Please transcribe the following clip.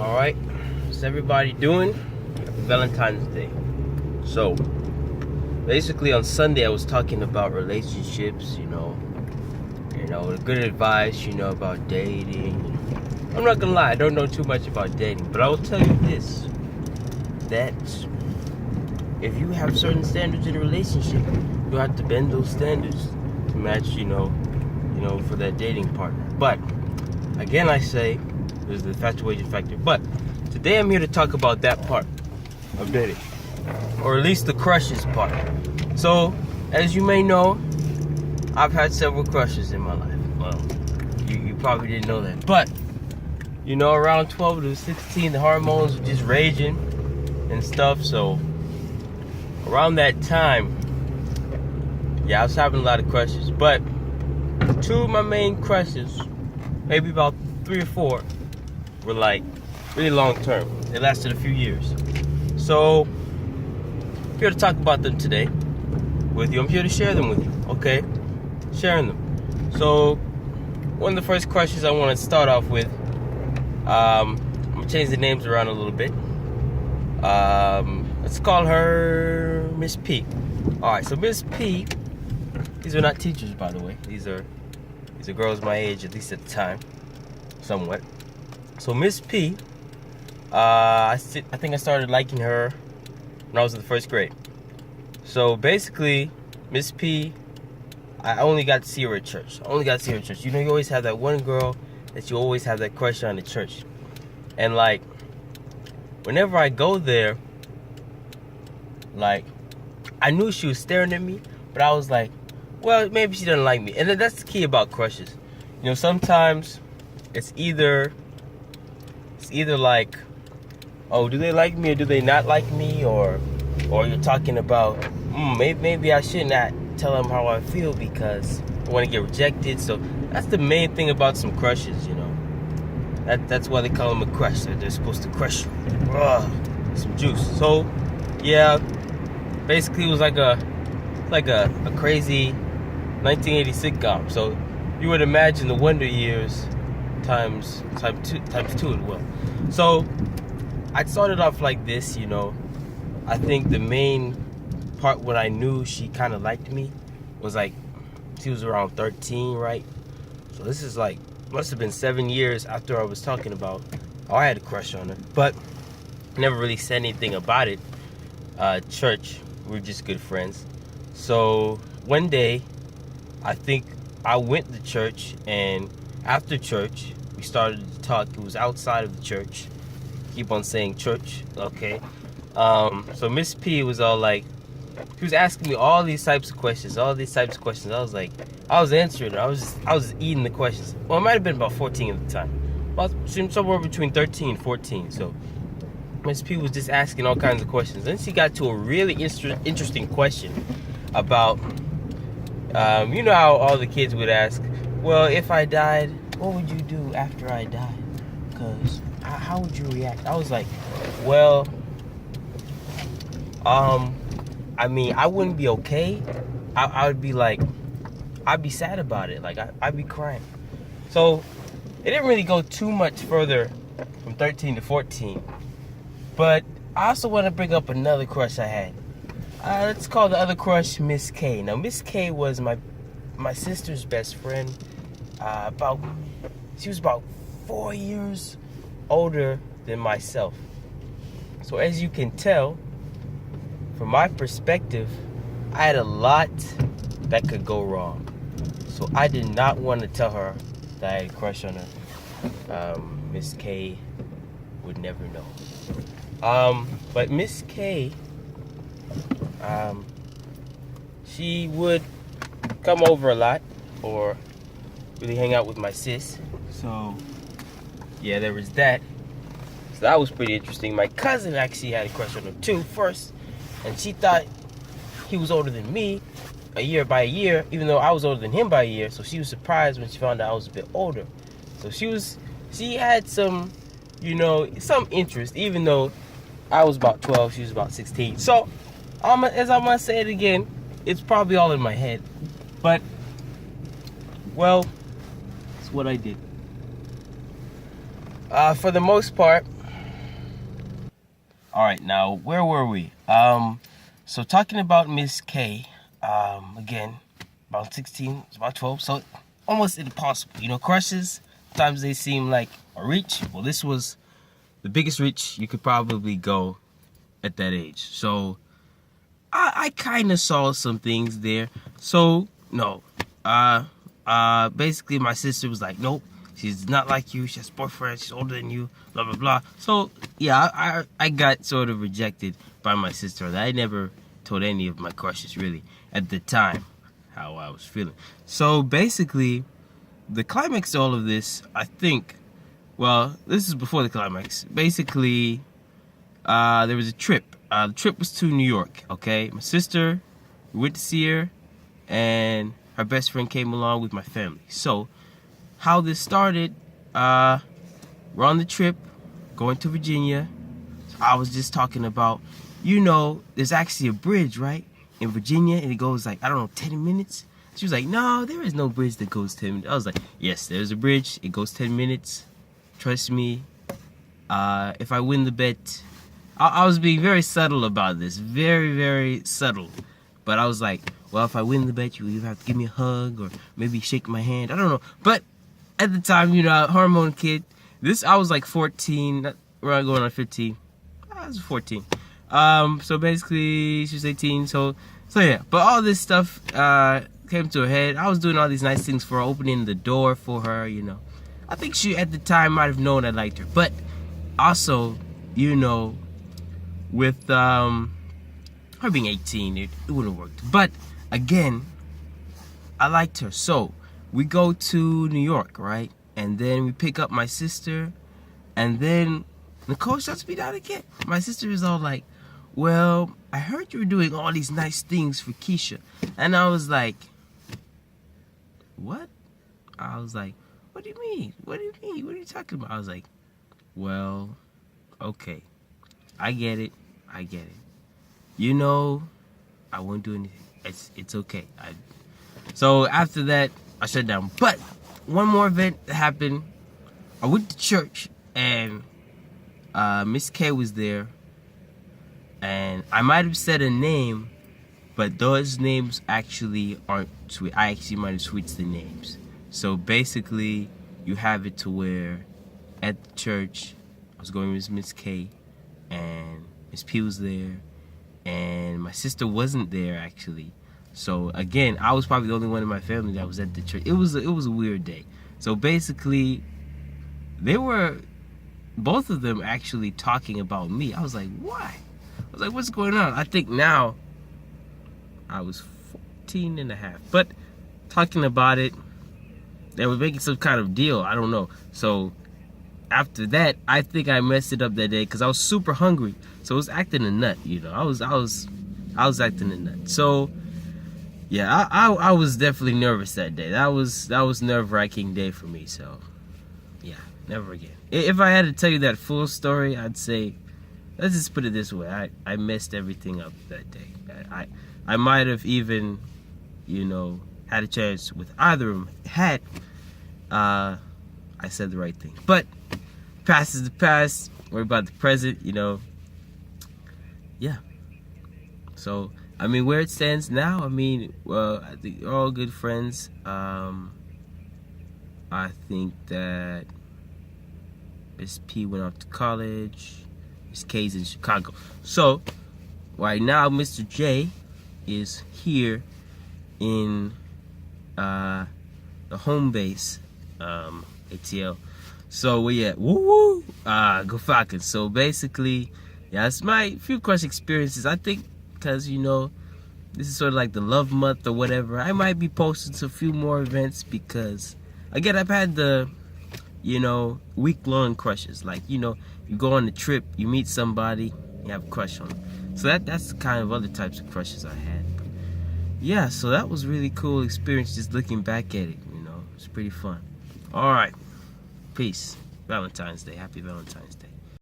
Alright, what's everybody doing? Happy Valentine's Day. So, basically on Sunday I was talking about relationships, the good advice, about dating. I'm not gonna lie, I don't know too much about dating, but I will tell you this, that if you have certain standards in a relationship, you have to bend those standards to match, for that dating partner. But, again I say, there's the infatuation factor. But today I'm here to talk about that part of dating, or at least the crushes part. So, as you may know, I've had several crushes in my life. Well, you probably didn't know that. But, around 12 to 16, the hormones were just raging and stuff. So, around that time, I was having a lot of crushes. But, two of my main crushes, maybe about 3 or 4, were like really long term. They lasted a few years. So I'm here to talk about them today with you. I'm here to share them with you. Okay? Sharing them. So one of the first crushes I want to start off with, I'm gonna change the names around a little bit. Let's call her Miss P. Alright, so Miss P, these are not teachers, by the way. These are girls my age, at least at the time. Somewhat. So Miss P, I think I started liking her when I was in the first grade. So basically, Miss P, I only got to see her at church. You always have that one girl that you always have that crush on at church. And like, whenever I go there, like, I knew she was staring at me, but I was like, well, maybe she doesn't like me. And that's the key about crushes. Sometimes it's either like, oh, do they like me or do they not like me, or you're talking about, maybe I should not tell them how I feel because I want to get rejected. So that's the main thing about some crushes, That's why they call them a crush. They're supposed to crush you. Some juice. So yeah, basically it was like a crazy 1980 sitcom. So you would imagine the Wonder Years times two as well. So I started off like this, I think the main part when I knew she kind of liked me was like she was around 13, right? So this is like, must have been 7 years after I was talking about how I had a crush on her, but never really said anything about it. Church, we were just good friends. So one day, I think I went to church, and after church, we started to talk. It was outside of the church. Keep on saying church, okay? So Miss P was all like, she was asking me all these types of questions. I was like, I was answering her. I was eating the questions. Well, it might have been about 14 at the time. About somewhere between 13 and 14. So Miss P was just asking all kinds of questions. Then she got to a really interesting question about, how all the kids would ask, well, if I died, what would you do after I died? Because how would you react? I was like, well, I wouldn't be okay. I would be like, I'd be sad about it. Like, I'd be crying. So it didn't really go too much further from 13 to 14. But I also want to bring up another crush I had. Let's call the other crush Miss K. Now, Miss K was my sister's best friend. She was about 4 years older than myself. So as you can tell, from my perspective, I had a lot that could go wrong. So I did not want to tell her that I had a crush on her. Miss K would never know. But Miss K, she would come over a lot, or really hang out with my sis. So yeah, there was that. So that was pretty interesting. My cousin actually had a crush on him too first, and she thought he was older than me by a year, even though I was older than him by a year. So she was surprised when she found out I was a bit older. So she had some, some interest, even though I was about 12, she was about 16. So as I'm gonna say it again, it's probably all in my head, but it's what I did. For the most part, All right, now where were we? So talking about Miss K, again, about 16, it's about 12, so almost impossible. You know, crushes, sometimes they seem like a reach. Well, this was the biggest reach you could probably go at that age. So I kind of saw some things there. So no, basically my sister was like, nope, she's not like you. She has a boyfriend. She's older than you. Blah blah blah. So yeah, I got sort of rejected by my sister. I never told any of my crushes really at the time how I was feeling. So basically, the climax to all of this, I think. Well, this is before the climax. Basically, there was a trip. The trip was to New York, okay? My sister, we went to see her, and her best friend came along with my family. So, how this started, we're on the trip, going to Virginia. So I was just talking about, you know, there's actually a bridge, right? In Virginia, and it goes like, I don't know, 10 minutes? She was like, no, there is no bridge that goes 10 minutes. I was like, yes, there's a bridge. It goes 10 minutes. Trust me. If I win the bet... I was being very subtle about this. Very, very subtle. But I was like, well, if I win the bet, you either have to give me a hug or maybe shake my hand. I don't know. But at the time, you know, hormone kid. I was like 14. We're going on 15. I was 14. So basically, she was 18. So yeah. But all this stuff came to a head. I was doing all these nice things for her, opening the door for her, you know. I think she, at the time, might have known I liked her. But also, you know... with her being 18, it wouldn't have worked. But again, I liked her. So we go to New York, right? And then we pick up my sister. And then Nicole shuts me down again. My sister is all like, well, I heard you were doing all these nice things for Keisha. And I was like, what? I was like, what do you mean? What do you mean? What are you talking about? I was like, well, okay. I get it. You know, I won't do anything. It's okay. So after that, I shut down. But one more event happened. I went to church and Miss K was there, and I might have said a name, but those names actually aren't sweet. I actually might have switched the names. So basically, you have it to where at the church, I was going with Miss K, and Miss P was there, and my sister wasn't there actually. So again, I was probably the only one in my family that was at the church. It was a weird day. So basically, they were both of them actually talking about me. I was like, why? I was like, what's going on? I think now I was 14 and a half, but talking about it, they were making some kind of deal. I don't know. So after that, I think I messed it up that day because I was super hungry. So I was acting a nut, you know. I was acting a nut. So yeah, I was definitely nervous that day. That was nerve-wracking day for me. So yeah, never again. If I had to tell you that full story, I'd say, let's just put it this way: I messed everything up that day. I might have even, you know, had a chance with either of them had I said the right thing. But past is the past. Worry about the present, you know. Yeah. So, I mean, where it stands now, I mean, well, I think we're all good friends. I think that Miss P went off to college. Miss K's in Chicago. So, right now, Mr. J is here in the home base, ATL. So where you at? Woo woo! Go Falcons. So basically, yeah, it's my few crush experiences. I think because, you know, this is sort of like the love month or whatever. I might be posting a few more events because, again, I've had the, you know, week-long crushes. Like, you know, you go on a trip, you meet somebody, you have a crush on them. So that's the kind of other types of crushes I had. Yeah, so that was really cool experience just looking back at it, you know. It's pretty fun. All right. Peace. Valentine's Day. Happy Valentine's Day.